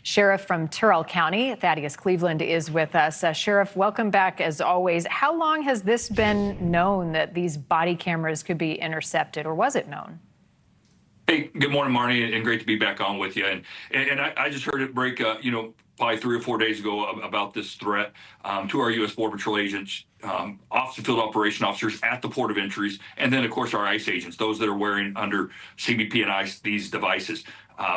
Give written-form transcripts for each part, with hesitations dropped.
Sheriff from Tyrrell County, Thaddeus Cleveland, is with us. Sheriff, welcome back as always. How long has this been known that these body cameras could be intercepted, or was it known? Hey, good morning, Marni, and great to be back on with you. And I just heard it break, probably 3 or 4 days ago about this threat to our U.S. Border Patrol agents, officer field operation officers at the port of entries, and then, of course, our ICE agents, those that are wearing under CBP and ICE these devices.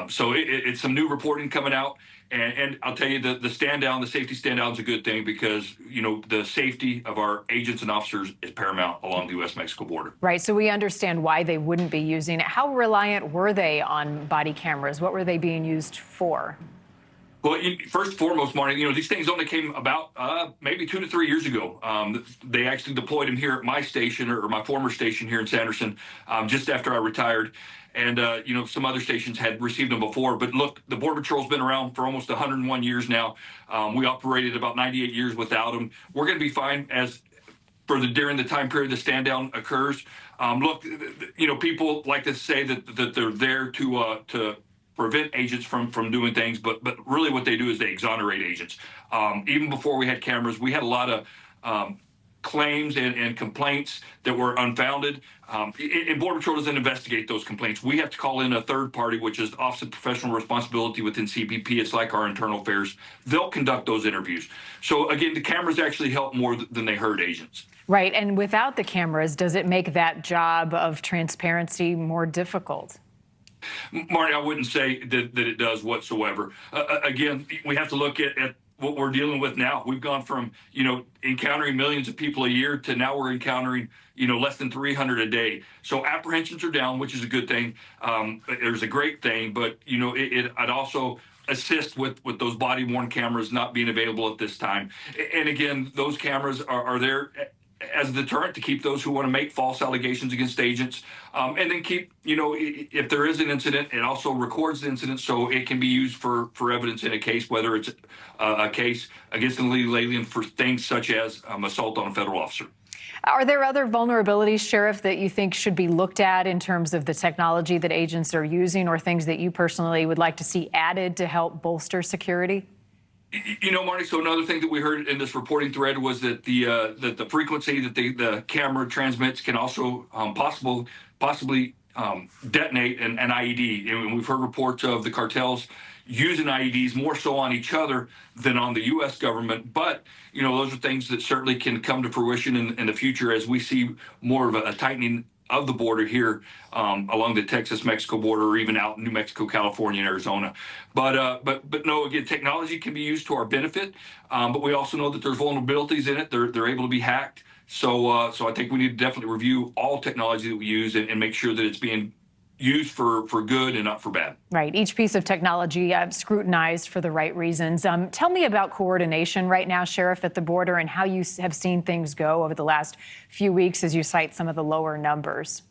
So it's some new reporting coming out. And I'll tell you, the stand down, the safety stand down is a good thing because, the safety of our agents and officers is paramount along the U.S.-Mexico border. Right. So we understand why they wouldn't be using it. How reliant were they on body cameras? What were they being used for? Well, first and foremost, Marni, these things only came about maybe 2 to 3 years ago. They actually deployed them here at my station, or my former station here in Sanderson, just after I retired. And, some other stations had received them before. But look, the Border Patrol's been around for almost 101 years now. We operated about 98 years without them. We're going to be fine during the time period the stand down occurs. Look, people like to say that they're there to prevent agents from doing things, but really what they do is they exonerate agents. Even before we had cameras, we had a lot of claims and complaints that were unfounded. And Border Patrol doesn't investigate those complaints. We have to call in a third party, which is Office of Professional Responsibility within CBP. It's like our internal affairs. They'll conduct those interviews. So again, the cameras actually help more than they hurt agents. Right. And without the cameras, does it make that job of transparency more difficult? Marni, I wouldn't say that it does whatsoever. Again, we have to look at what we're dealing with now. We've gone from, encountering millions of people a year to now we're encountering, less than 300 a day. So apprehensions are down, which is a good thing. There's a great thing, but, I'd also assist with those body-worn cameras not being available at this time. And again, those cameras are there as a deterrent to keep those who want to make false allegations against agents, and then keep, if there is an incident, it also records the incident so it can be used for evidence in a case, whether it's a case against an illegal alien for things such as assault on a federal officer. Are there other vulnerabilities, Sheriff, that you think should be looked at in terms of the technology that agents are using, or things that you personally would like to see added to help bolster security? Marni, so another thing that we heard in this reporting thread was that the frequency that the camera transmits can also possibly detonate an IED. And we've heard reports of the cartels using IEDs more so on each other than on the U.S. government. But, those are things that certainly can come to fruition in the future as we see more of a tightening of the border here along the Texas-Mexico border, or even out in New Mexico, California, and Arizona. But no, again, technology can be used to our benefit, but we also know that there's vulnerabilities in it. They're able to be hacked. So I think we need to definitely review all technology that we use and make sure that it's being used for good and not for bad. Right. Each piece of technology scrutinized for the right reasons. Tell me about coordination right now, Sheriff, at the border, and how you have seen things go over the last few weeks as you cite some of the lower numbers.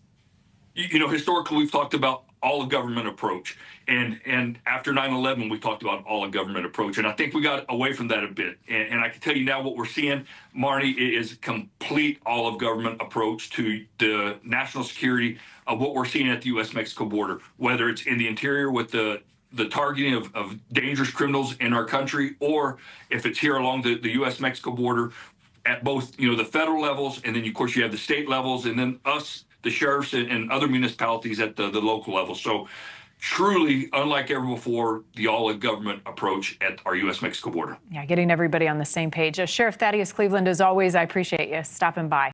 Historically, we've talked about all-of-government approach. And after 9/11, we talked about all-of-government approach. And I think we got away from that a bit. And I can tell you now what we're seeing, Marni, is complete all-of-government approach to the national security of what we're seeing at the U.S.-Mexico border, whether it's in the interior with the targeting of dangerous criminals in our country, or if it's here along the U.S.-Mexico border at both, the federal levels, and then, of course, you have the state levels, and then us, the sheriffs and other municipalities at the local level. So truly, unlike ever before, the all-of-government approach at our U.S.-Mexico border. Yeah, getting everybody on the same page. Sheriff Thaddeus Cleveland, as always, I appreciate you stopping by.